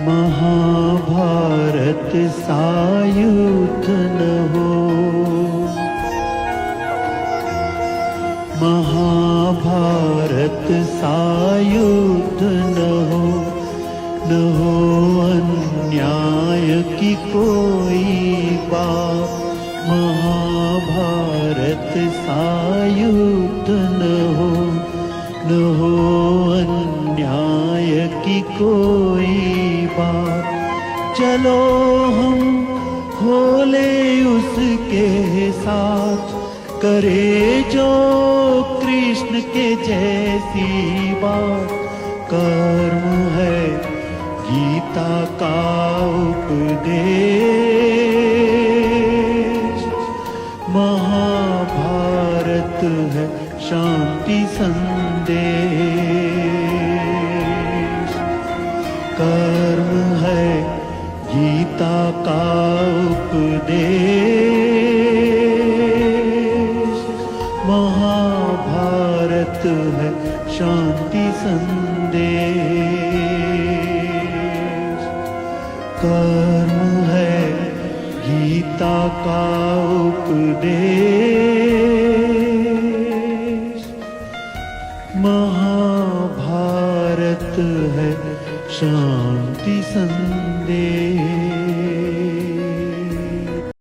महाभारत सा युद्ध न हो, महाभारत सा युद्ध न हो अन्याय की कोई बात। महाभारत सा युद्ध न हो अन्याय की कोई बात। चलो हम खोले उसके साथ, करे जो कृष्ण के जैसी बात। कर्म है गीता का उपदेश, महाभारत है शांति संदेश। कर्म है गीता का उपदेश, महाभारत है शांति संदेश। कर्म है गीता का उपदेश, महाभारत है शांति संदेश।